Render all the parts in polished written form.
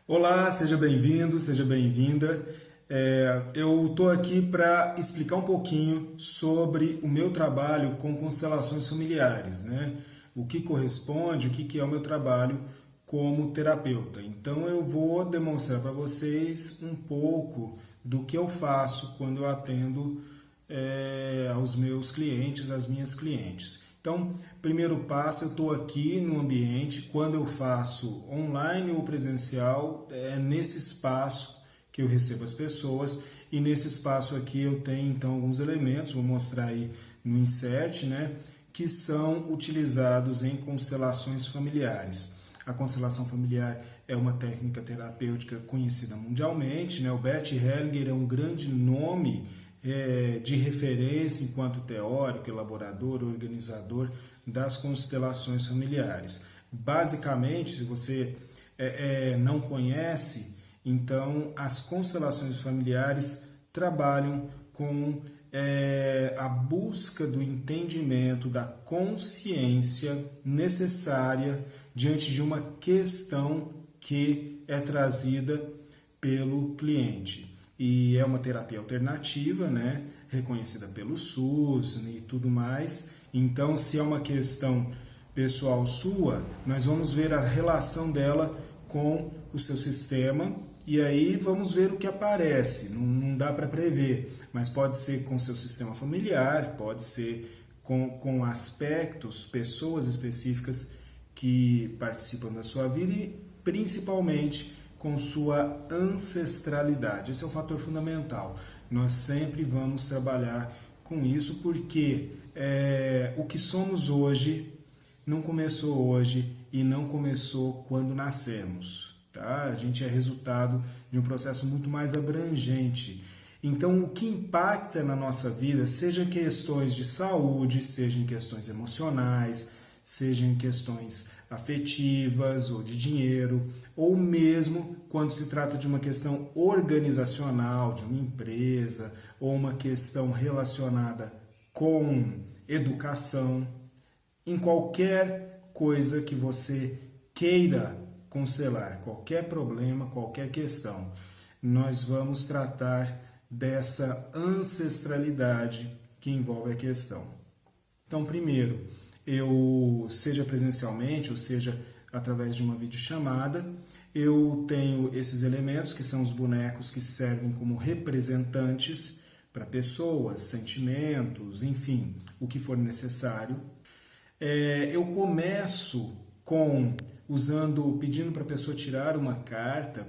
Olá, seja bem-vindo, seja bem-vinda. Eu estou aqui para explicar um pouquinho sobre o meu trabalho com constelações familiares, né? O que corresponde, o que é o meu trabalho como terapeuta. Então eu vou demonstrar para vocês um pouco do que eu faço quando eu atendo aos meus clientes, às minhas clientes. Então, primeiro passo, eu estou aqui no ambiente, quando eu faço online ou presencial, é nesse espaço que eu recebo as pessoas, e nesse espaço aqui eu tenho então alguns elementos, vou mostrar aí no insert, né, que são utilizados em constelações familiares. A constelação familiar é uma técnica terapêutica conhecida mundialmente, né? O Bert Hellinger é um grande nome de referência enquanto teórico, elaborador, organizador das constelações familiares. Basicamente, se você não conhece, então as constelações familiares trabalham com a busca do entendimento, da consciência necessária diante de uma questão que é trazida pelo cliente. E é uma terapia alternativa, né, reconhecida pelo SUS e tudo mais. Então, se é uma questão pessoal sua, nós vamos ver a relação dela com o seu sistema e aí vamos ver o que aparece. Não dá para prever, mas pode ser com o seu sistema familiar, pode ser com aspectos, pessoas específicas que participam da sua vida e principalmente com sua ancestralidade. Esse é um fator fundamental. Nós sempre vamos trabalhar com isso porque o que somos hoje não começou hoje e não começou quando nascemos. Tá? A gente é resultado de um processo muito mais abrangente. Então, o que impacta na nossa vida, seja em questões de saúde, seja em questões emocionais, seja em questões afetivas ou de dinheiro, ou mesmo quando se trata de uma questão organizacional, de uma empresa, ou uma questão relacionada com educação, em qualquer coisa que você queira constelar, qualquer problema, qualquer questão, nós vamos tratar dessa ancestralidade que envolve a questão. Então, primeiro, eu, seja presencialmente ou seja através de uma videochamada, eu tenho esses elementos que são os bonecos que servem como representantes para pessoas, sentimentos, enfim, o que for necessário. Eu começo pedindo para a pessoa tirar uma carta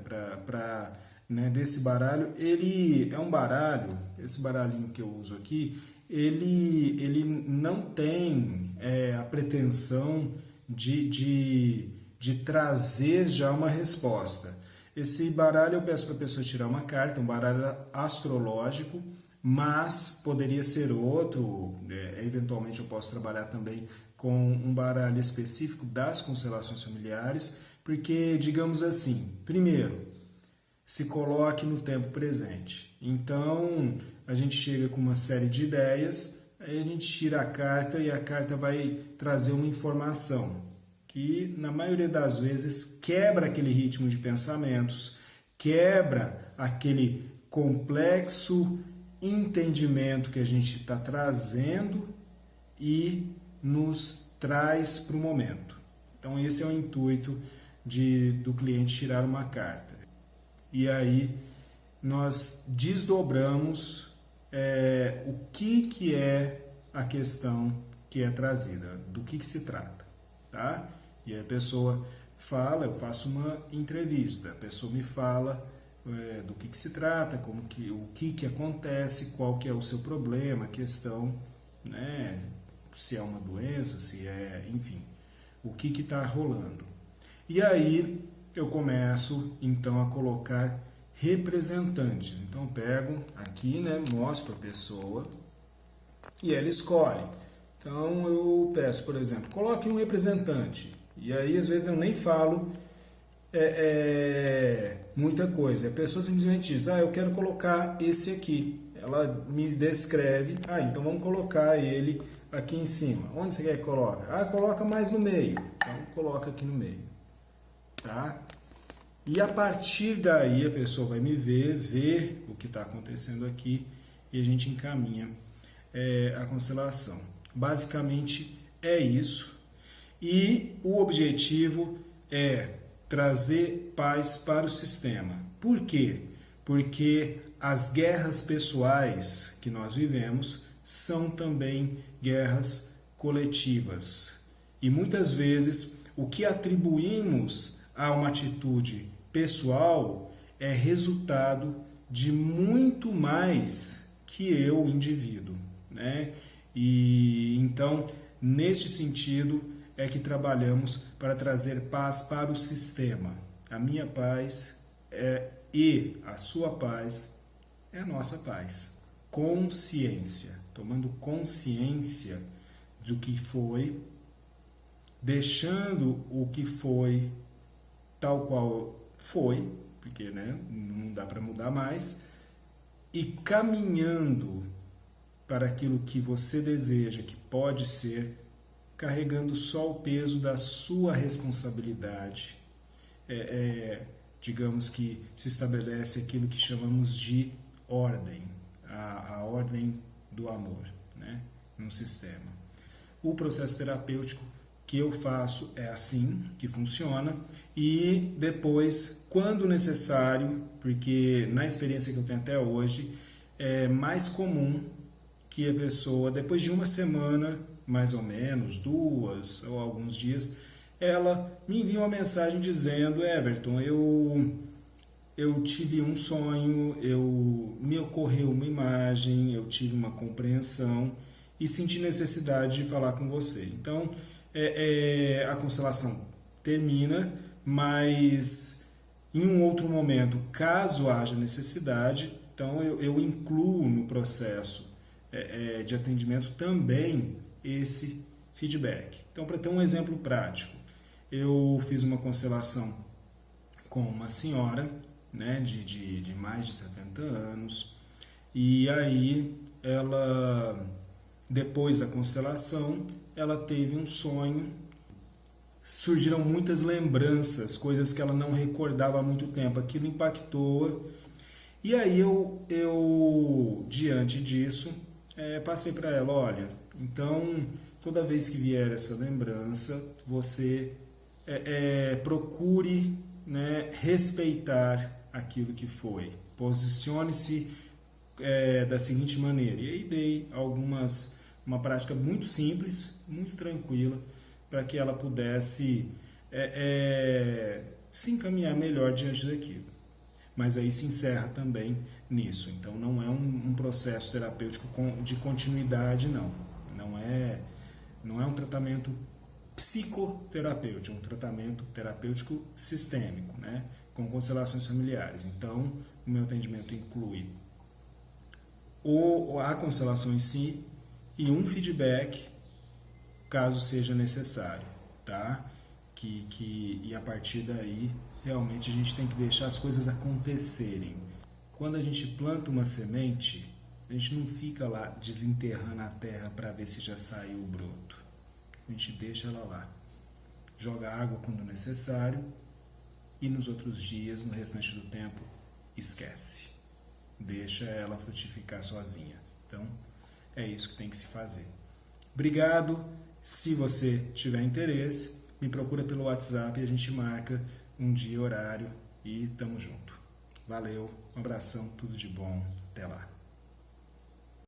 né, desse baralho. Ele é um baralho, esse baralhinho que eu uso aqui, ele não tem a pretensão de trazer já uma resposta. Esse baralho eu peço para a pessoa tirar uma carta, um baralho astrológico, mas poderia ser outro, eventualmente eu posso trabalhar também com um baralho específico das constelações familiares, porque, digamos assim, primeiro, se coloque no tempo presente. Então, a gente chega com uma série de ideias, aí a gente tira a carta e a carta vai trazer uma informação que, na maioria das vezes, quebra aquele ritmo de pensamentos, quebra aquele complexo entendimento que a gente está trazendo e nos traz para o momento. Então, esse é o intuito do cliente tirar uma carta. E aí nós desdobramos o que é a questão que é trazida, do que se trata, tá? E a pessoa fala, eu faço uma entrevista, a pessoa me fala do que se trata, o que acontece, qual que é o seu problema, a questão, né? Se é uma doença, se é, enfim, o que está rolando. E aí eu começo então a colocar representantes. Então eu pego aqui, né, mostro a pessoa e ela escolhe. Então eu peço, por exemplo, coloque um representante. E aí às vezes eu nem falo muita coisa. A pessoa simplesmente diz, eu quero colocar esse aqui. Ela me descreve, então vamos colocar ele aqui em cima. Onde você quer que coloque? Coloca mais no meio. Então coloca aqui no meio. Tá? E a partir daí a pessoa vai me ver o que está acontecendo aqui e a gente encaminha a constelação. Basicamente é isso. E o objetivo é trazer paz para o sistema. Por quê? Porque as guerras pessoais que nós vivemos são também guerras coletivas. E muitas vezes o que atribuímos a uma atitude pessoal é resultado de muito mais que eu, o indivíduo, né? E então, neste sentido, é que trabalhamos para trazer paz para o sistema. A minha paz e a sua paz é a nossa paz. Consciência, tomando consciência do que foi, deixando o que foi tal qual foi, porque né, não dá para mudar mais, e caminhando para aquilo que você deseja, que pode ser, carregando só o peso da sua responsabilidade. Digamos que se estabelece aquilo que chamamos de ordem, a ordem do amor, né, no sistema. O processo terapêutico que eu faço é assim que funciona, e depois, quando necessário, porque na experiência que eu tenho até hoje, é mais comum que a pessoa, depois de uma semana, mais ou menos, 2 ou alguns dias, ela me envia uma mensagem dizendo: Everton, eu tive um sonho, me ocorreu uma imagem, eu tive uma compreensão e senti necessidade de falar com você. Então, a constelação termina, mas em um outro momento, caso haja necessidade, então eu incluo no processo de atendimento também esse feedback. Então, para ter um exemplo prático, eu fiz uma constelação com uma senhora, né, de mais de 70 anos, e aí ela, depois da constelação, ela teve um sonho, surgiram muitas lembranças, coisas que ela não recordava há muito tempo, aquilo impactou, e aí eu diante disso, passei para ela: olha, então toda vez que vier essa lembrança, você procure, né, respeitar aquilo que foi, posicione-se da seguinte maneira. E aí dei uma prática muito simples, muito tranquila, para que ela pudesse se encaminhar melhor diante daquilo. Mas aí se encerra também nisso. Então não é um processo terapêutico de continuidade, não. Não é um tratamento psicoterapêutico, é um tratamento terapêutico sistêmico, né, com constelações familiares. Então, o meu atendimento inclui a constelação em si e um feedback, caso seja necessário, tá? E a partir daí, realmente a gente tem que deixar as coisas acontecerem. Quando a gente planta uma semente, a gente não fica lá desenterrando a terra para ver se já saiu o broto. A gente deixa ela lá. Joga água quando necessário e nos outros dias, no restante do tempo, esquece. Deixa ela frutificar sozinha. Então, é isso que tem que se fazer. Obrigado. Se você tiver interesse, me procura pelo WhatsApp e a gente marca um dia, horário e tamo junto. Valeu, um abração, tudo de bom. Até lá.